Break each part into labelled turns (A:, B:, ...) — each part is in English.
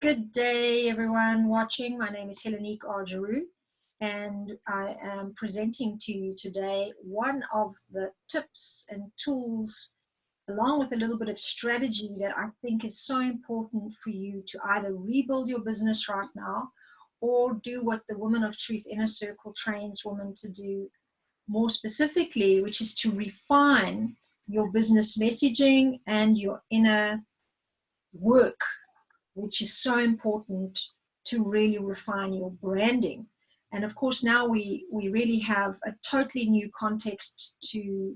A: Good day, everyone watching. My name is Helenique Argeroux, and I am presenting to you today one of the tips and tools, along with a little bit of strategy that I think is so important for you to either rebuild your business right now or do what the Woman of Truth Inner Circle trains women to do more specifically, which is to refine your business messaging and your inner work, which is so important to really refine your branding. And of course, now we really have a totally new context to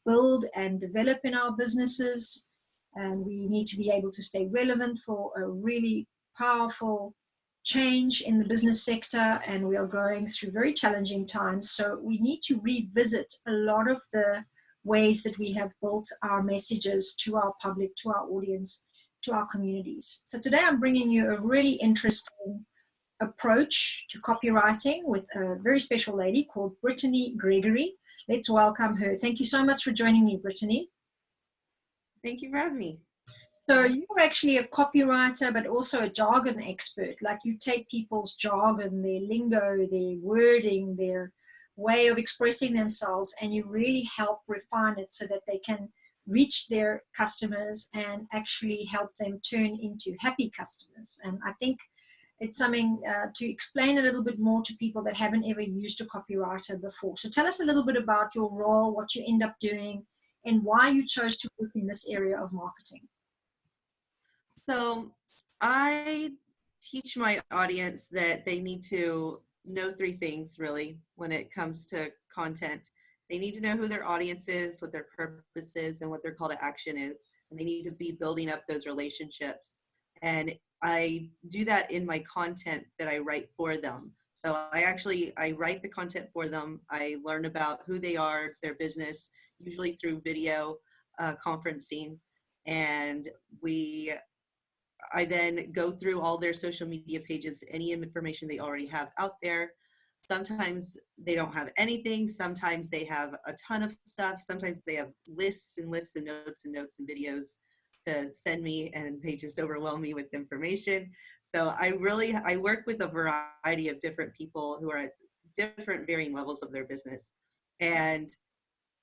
A: build and develop in our businesses. And we need to be able to stay relevant for a really powerful change in the business sector. And we are going through very challenging times. So we need to revisit a lot of the ways that we have built our messages to our public, to our audience, to our communities. So today I'm bringing you a really interesting approach to copywriting with a very special lady called Brittany Gregory. Let's welcome her. Thank you so much for joining me, Brittany.
B: Thank you for having me.
A: So you're actually a copywriter, but also a jargon expert. Like, you take people's jargon, their lingo, their wording, their way of expressing themselves, and you really help refine it so that they can reach their customers and actually help them turn into happy customers. And I think it's something to explain a little bit more to people that haven't ever used a copywriter before. So tell us a little bit about your role, what you end up doing, and why you chose to work in this area of marketing.
B: So I teach my audience that they need to know three things really when it comes to content. They need to know who their audience is, what their purpose is, and what their call to action is. And they need to be building up those relationships. And I do that in my content that I write for them. So I write the content for them. I learn about who they are, their business, usually through video conferencing. And I then go through all their social media pages, any information they already have out there. Sometimes they don't have anything. Sometimes they have a ton of stuff. Sometimes they have lists and lists and notes and videos to send me, and they just overwhelm me with information. So I work with a variety of different people who are at different varying levels of their business. And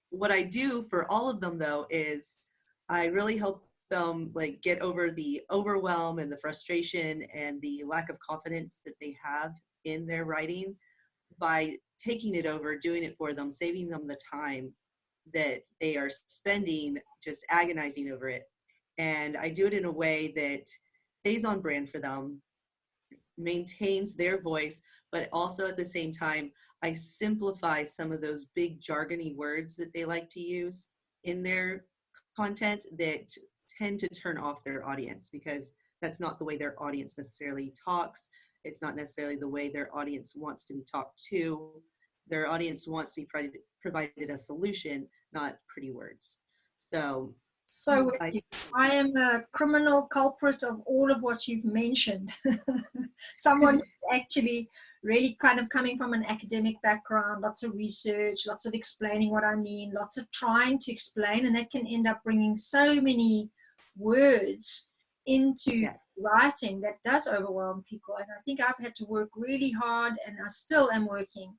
B: what I do for all of them though is I really help them like get over the overwhelm and the frustration and the lack of confidence that they have in their writing by taking it over, doing it for them, saving them the time that they are spending just agonizing over it. And I do it in a way that stays on brand for them, maintains their voice, but also at the same time, I simplify some of those big jargony words that they like to use in their content that tend to turn off their audience, because that's not the way their audience necessarily talks. It's not necessarily the way their audience wants to be talked to. Their audience wants to be provided a solution, not pretty words. So
A: I am a criminal culprit of all of what you've mentioned. Someone who's actually really kind of coming from an academic background, lots of research, lots of explaining what I mean, lots of trying to explain, and that can end up bringing so many words into writing that does overwhelm people. And I think I've had to work really hard, and I still am working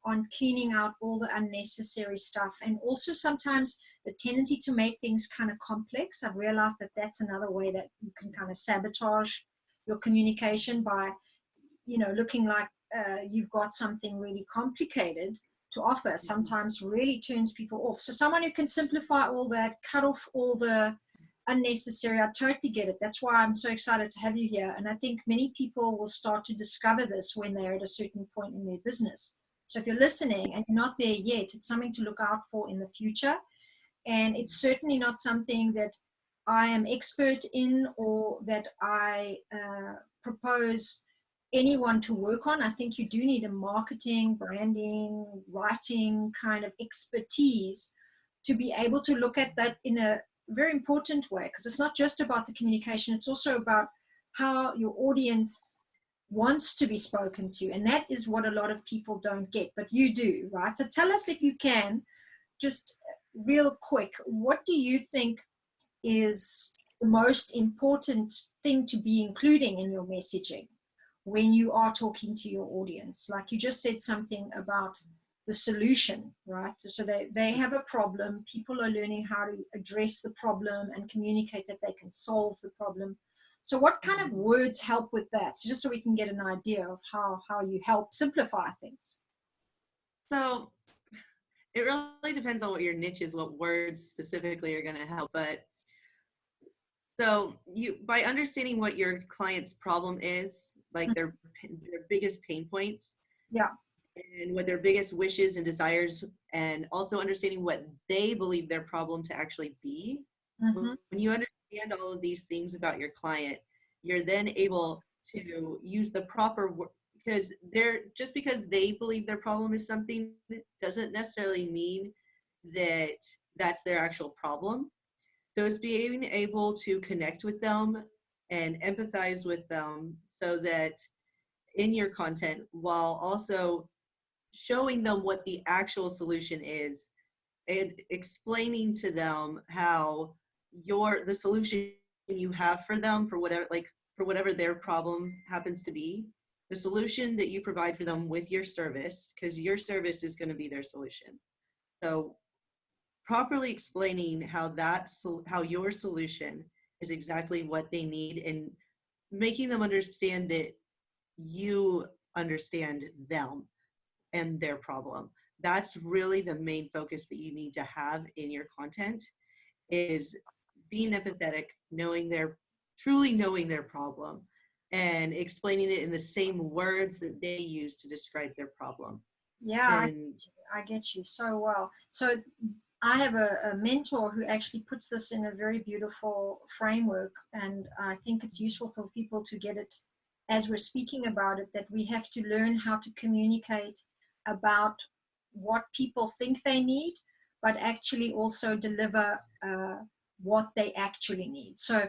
A: on cleaning out all the unnecessary stuff, and also sometimes the tendency to make things kind of complex. I've realized that that's another way that you can kind of sabotage your communication by, looking like you've got something really complicated to offer. Sometimes really turns people off. So someone who can simplify all that, cut off all the unnecessary, I totally get it. That's why I'm so excited to have you here. And I think many people will start to discover this when they're at a certain point in their business. So if you're listening and you're not there yet, it's something to look out for in the future. And it's certainly not something that I am expert in or that I propose anyone to work on. I think you do need a marketing, branding, writing kind of expertise to be able to look at that in a very important way, because it's not just about the communication, it's also about how your audience wants to be spoken to. And that is what a lot of people don't get, but you do, right? So tell us, if you can, just real quick, what do you think is the most important thing to be including in your messaging when you are talking to your audience. Like you just said something about the solution, right? So they have a problem. People are learning how to address the problem and communicate that they can solve the problem. So what kind of words help with that? So just so we can get an idea of how you help simplify things.
B: So it really depends on what your niche is, what words specifically are going to help. But so by understanding what your client's problem is, like their biggest pain points,
A: Yeah.
B: and what their biggest wishes and desires, and also understanding what they believe their problem to actually be.
A: Mm-hmm.
B: When you understand all of these things about your client, you're then able to use the proper word, because just because they believe their problem is something doesn't necessarily mean that that's their actual problem. So it's being able to connect with them and empathize with them so that in your content, while also showing them what the actual solution is and explaining to them how the solution you have for them for whatever their problem happens to be, the solution that you provide for them with your service, because your service is going to be their solution. So properly explaining how your solution is exactly what they need, and making them understand that you understand them and their problem. That's really the main focus that you need to have in your content, is being empathetic, truly knowing their problem, and explaining it in the same words that they use to describe their problem.
A: Yeah,
B: And
A: I get you so well. So I have a mentor who actually puts this in a very beautiful framework, and I think it's useful for people to get it as we're speaking about it, that we have to learn how to communicate about what people think they need, but actually also deliver what they actually need. So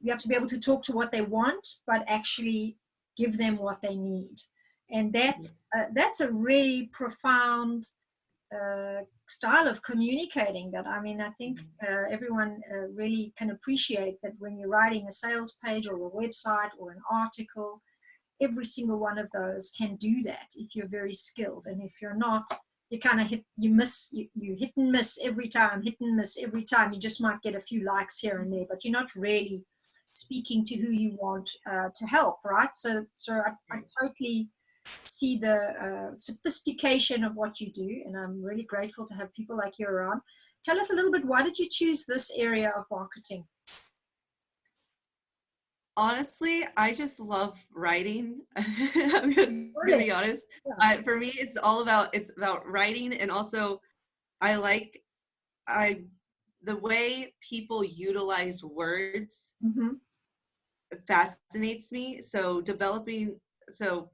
A: you have to be able to talk to what they want, but actually give them what they need. And that's a really profound style of communicating that, I mean, I think everyone really can appreciate that when you're writing a sales page or a website or an article, every single one of those can do that if you're very skilled. And if you're not, you kind of you hit and miss every time, you just might get a few likes here and there, but you're not really speaking to who you want to help, right? So I totally see the sophistication of what you do, and I'm really grateful to have people like you around. Tell us a little bit, why did you choose this area of marketing?
B: honestly, I just love writing. I'm going to be honest.
A: Yeah.
B: For me, it's about writing, and also I the way people utilize words
A: Mm-hmm.
B: fascinates me. So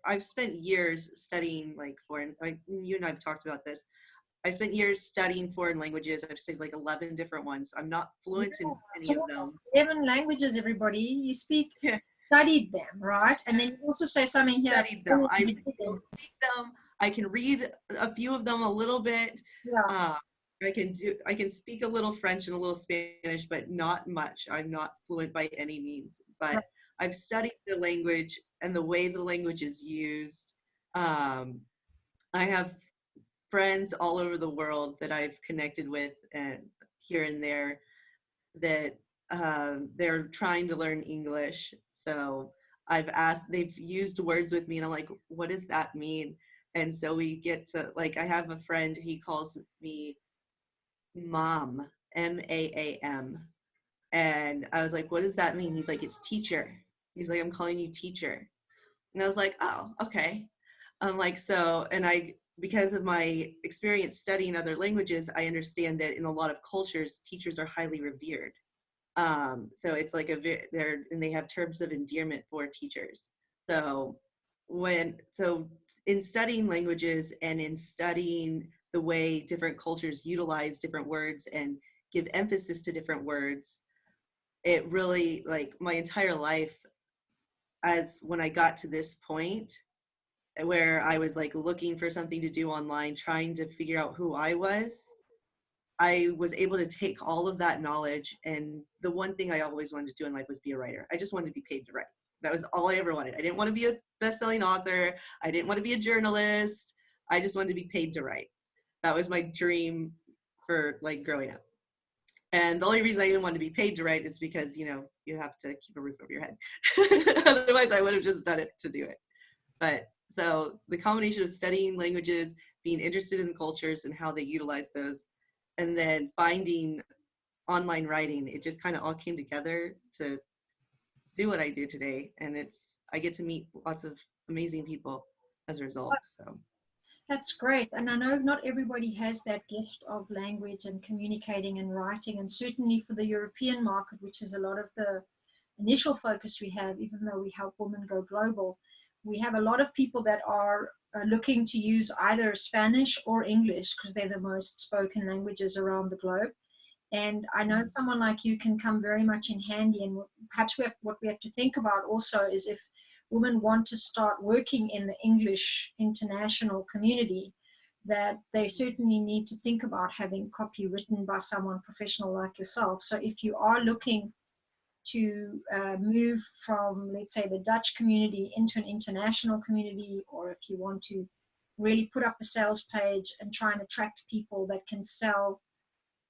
B: I've spent years studying like you and I've talked about this. I've spent years studying foreign languages. I've studied like 11 different ones. I'm not fluent in any
A: So
B: of them.
A: 11 languages, everybody. You
B: Yeah,
A: studied them, right? And then you also say something here.
B: studied them. I don't speak them. I can read a few of them a little bit.
A: Yeah.
B: Uh, I can speak a little French and a little Spanish, but not much. I'm not fluent by any means,
A: Right.
B: but I've studied the language and the way the language is used. Um, I have friends all over the world that I've connected with and here and there that they're trying to learn English. So they've used words with me, and I'm like, what does that mean? And so we get to, like, I have a friend, he calls me Mom, MAAM. And I was like, what does that mean? He's like, it's teacher. He's like, I'm calling you teacher. And I was like, oh, okay. I'm like, because of my experience studying other languages, I understand that in a lot of cultures, teachers are highly revered. So it's like and they have terms of endearment for teachers. So in studying languages and in studying the way different cultures utilize different words and give emphasis to different words, it really, like, my entire life, as when I got to this point where I was like looking for something to do online, trying to figure out who I was, I was able to take all of that knowledge, and the one thing I always wanted to do in life was be a writer. I just wanted to be paid to write. That was all I ever wanted. I didn't want to be a best-selling author. I didn't want to be a journalist. I just wanted to be paid to write. That was my dream for like growing up. And the only reason I even wanted to be paid to write is because, you know, you have to keep a roof over your head. Otherwise, I would have just done it to do it. But so the combination of studying languages, being interested in cultures and how they utilize those, and then finding online writing, it just kind of all came together to do what I do today. And I get to meet lots of amazing people as a result. So
A: That's great. And I know not everybody has that gift of language and communicating and writing. And certainly for the European market, which is a lot of the initial focus we have, even though we help women go global, we have a lot of people that are looking to use either Spanish or English because they're the most spoken languages around the globe. And I know someone like you can come very much in handy. And perhaps what we have to think about also is if women want to start working in the English international community, that they certainly need to think about having copy written by someone professional like yourself. So if you are looking to move from, let's say, the Dutch community into an international community, or if you want to really put up a sales page and try and attract people that can sell,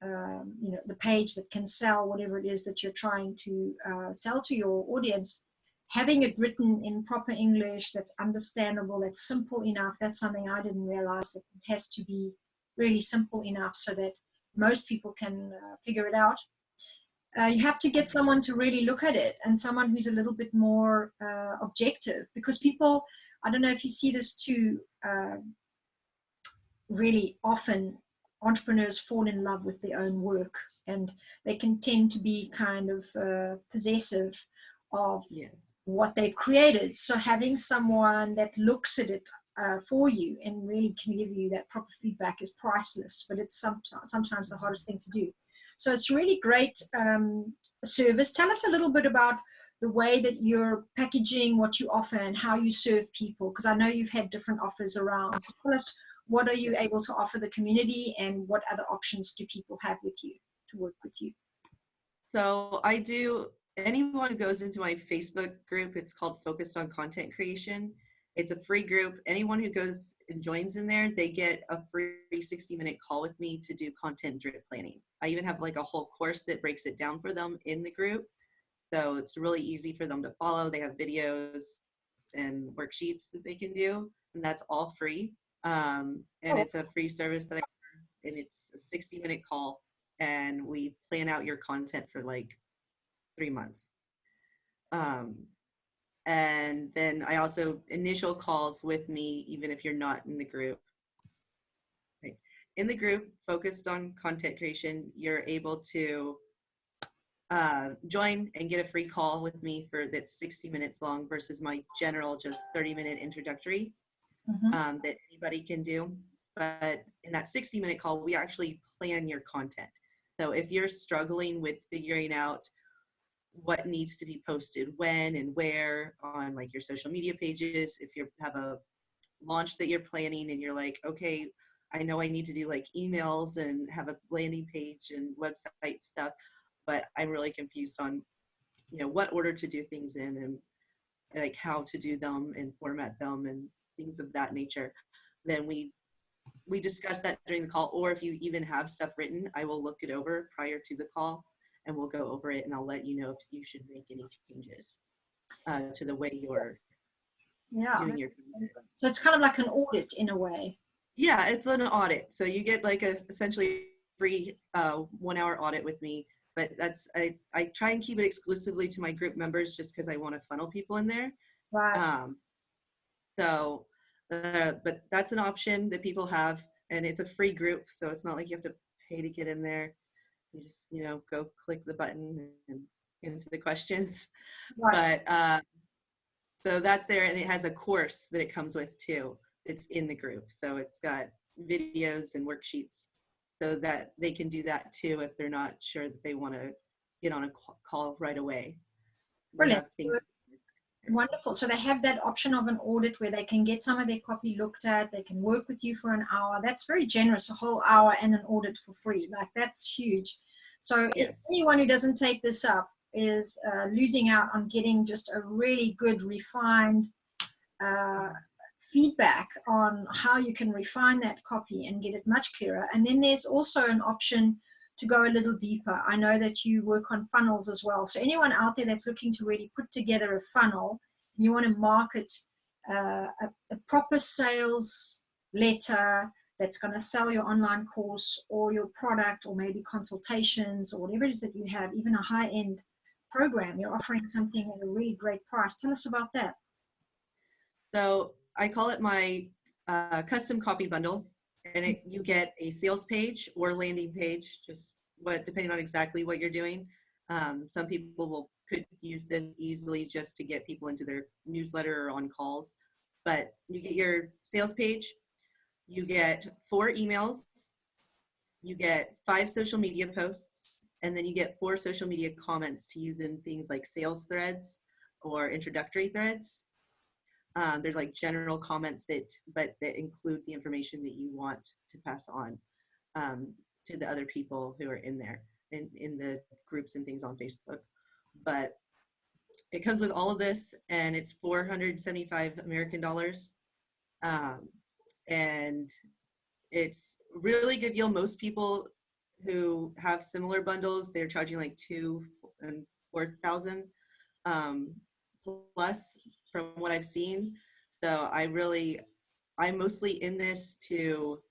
A: you know, the page that can sell whatever it is that you're trying to sell to your audience, having it written in proper English that's understandable, that's simple enough. That's something I didn't realize, that it has to be really simple enough so that most people can figure it out. You have to get someone to really look at it, and someone who's a little bit more objective, because people, I don't know if you see this too, really often entrepreneurs fall in love with their own work, and they can tend to be kind of possessive of what they've created. So having someone that looks at it for you and really can give you that proper feedback is priceless, but it's sometimes the hardest thing to do. So it's really great service. Tell us a little bit about the way that you're packaging what you offer and how you serve people, because I know you've had different offers around. So tell us, what are you able to offer the community, and what other options do people have with you to work with you?
B: So anyone who goes into my Facebook group, it's called Focused on Content Creation. It's a free group. Anyone who goes and joins in there, they get a free 60-minute call with me to do content drip planning. I even have like a whole course that breaks it down for them in the group. So it's really easy for them to follow. They have videos and worksheets that they can do, and that's all free. And it's a free service that and it's a 60-minute call, and we plan out your content for like 3 months. And then I also initial calls with me, even if you're not in the group. Right. In the group, Focused on Content Creation, you're able to join and get a free call with me that's 60 minutes long versus my general just 30-minute introductory that anybody can do. But in that 60-minute call, we actually plan your content. So if you're struggling with figuring out what needs to be posted when and where on like your social media pages, if you have a launch that you're planning and you're like, okay, I know I need to do like emails and have a landing page and website stuff, but I'm really confused on, you know, what order to do things in and like how to do them and format them and things of that nature, then we discuss that during the call. Or if you even have stuff written, I will look it over prior to the call and we'll go over it, and I'll let you know if you should make any changes to the way you're doing your content.
A: So it's kind of like an audit in a way.
B: Yeah, it's an audit. So you get like essentially free 1 hour audit with me, but I try and keep it exclusively to my group members just because I want to funnel people in there.
A: Right.
B: But that's an option that people have, and it's a free group, so it's not like you have to pay to get in there. You just, you know, go click the button and answer the questions. Right. But so that's there, and it has a course that it comes with too. It's in the group, so it's got videos and worksheets so that they can do that too if they're not sure that they want to get on a call right away.
A: Brilliant. Wonderful. So they have that option of an audit where they can get some of their copy looked at. They can work with you for an hour. That's very generous, a whole hour and an audit for free. Like, that's huge. So
B: Yes.
A: anyone who doesn't take this up is losing out on getting just a really good, refined uh, feedback on how you can refine that copy and get it much clearer. And then there's also an option to go a little deeper. I know that you work on funnels as well. So anyone out there that's looking to really put together a funnel, you want to market a proper sales letter that's going to sell your online course or your product, or maybe consultations, or whatever it is that you have, even a high-end program, you're offering something at a really great price. Tell us about that.
B: So I call it my custom copy bundle, and you get a sales page or landing page, just depending on exactly what you're doing. Some people could use this easily just to get people into their newsletter or on calls, but you get your sales page, you get 4 emails, you get 5 social media posts, and then you get 4 social media comments to use in things like sales threads or introductory threads. There's like general comments that include the information that you want to pass on to the other people who are in there in the groups and things on Facebook. But it comes with all of this, and it's $475 American. And it's a really good deal. Most people who have similar bundles, they're charging like $2,000 and $4,000 plus from what I've seen. So I'm mostly in this to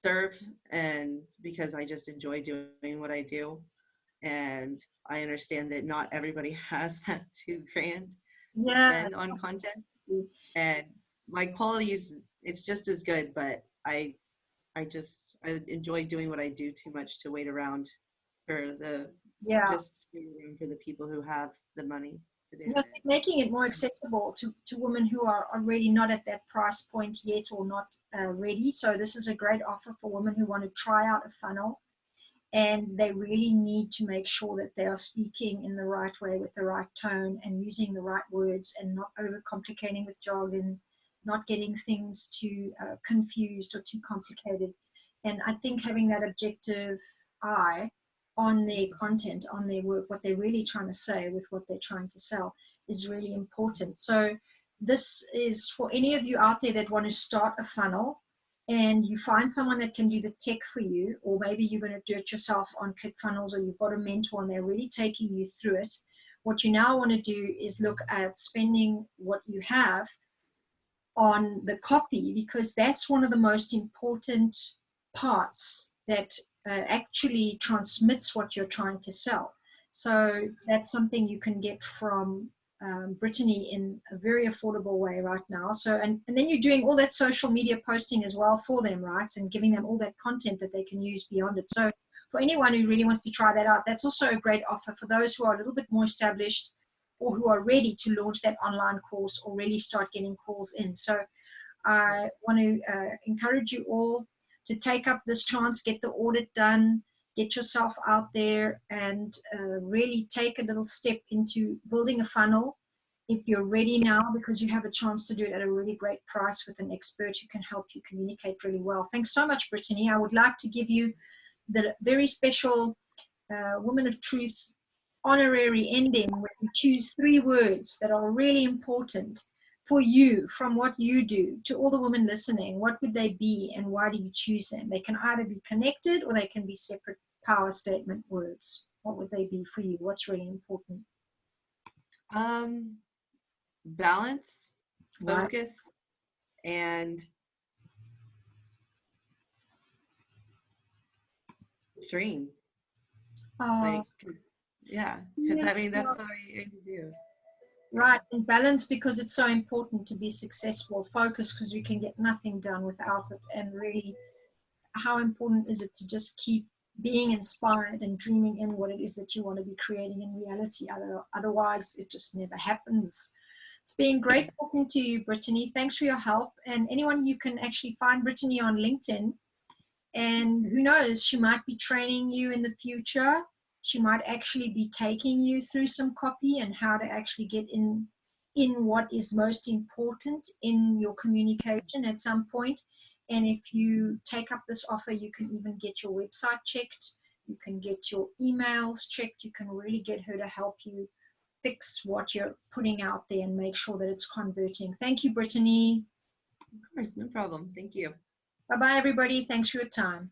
B: serve, and because I just enjoy doing what I do. And I understand that not everybody has that $2,000 to
A: Yeah.
B: spend on content. And my quality it's just as good, but I enjoy doing what I do too much to wait around for the people who have the money to do it.
A: Yes, making it more accessible to women who are already not at that price point yet, or not ready. So this is a great offer for women who want to try out a funnel, and they really need to make sure that they are speaking in the right way, with the right tone, and using the right words, and not overcomplicating with jargon, not getting things too confused or too complicated. And I think having that objective eye on their content, on their work, what they're really trying to say with what they're trying to sell, is really important. So this is for any of you out there that want to start a funnel, and you find someone that can do the tech for you, or maybe you're going to do it yourself on ClickFunnels, or you've got a mentor and they're really taking you through it. What you now want to do is look at spending what you have on the copy, because that's one of the most important parts that actually transmits what you're trying to sell. So that's something you can get from Brittany in a very affordable way right now. So, and then you're doing all that social media posting as well for them, right? And giving them all that content that they can use beyond it. So for anyone who really wants to try that out, that's also a great offer for those who are a little bit more established, or who are ready to launch that online course, or really start getting calls in. So I want to encourage you all to take up this chance, get the audit done, get yourself out there, and really take a little step into building a funnel if you're ready now, because you have a chance to do it at a really great price with an expert who can help you communicate really well. Thanks so much, Brittany. I would like to give you the very special Woman of Truth honorary ending, where we choose 3 words that are really important for you from what you do. To all the women listening, what would they be, and why do you choose them? They can either be connected, or they can be separate power statement words. What would they be for you? What's really important?
B: Balance,
A: Right.
B: focus, and dream. Like, yeah, because I mean, that's what I aim to do.
A: Right, and balance, because it's so important to be successful. Focus, because we can get nothing done without it. And really, how important is it to just keep being inspired and dreaming in what it is that you want to be creating in reality? Otherwise, it just never happens. It's been great talking to you, Brittany. Thanks for your help. And anyone, you can actually find Brittany on LinkedIn. And who knows, she might be training you in the future. She might actually be taking you through some copy and how to actually get in what is most important in your communication at some point. And if you take up this offer, you can even get your website checked. You can get your emails checked. You can really get her to help you fix what you're putting out there and make sure that it's converting. Thank you, Brittany.
B: Of course, no problem. Thank you.
A: Bye-bye, everybody. Thanks for your time.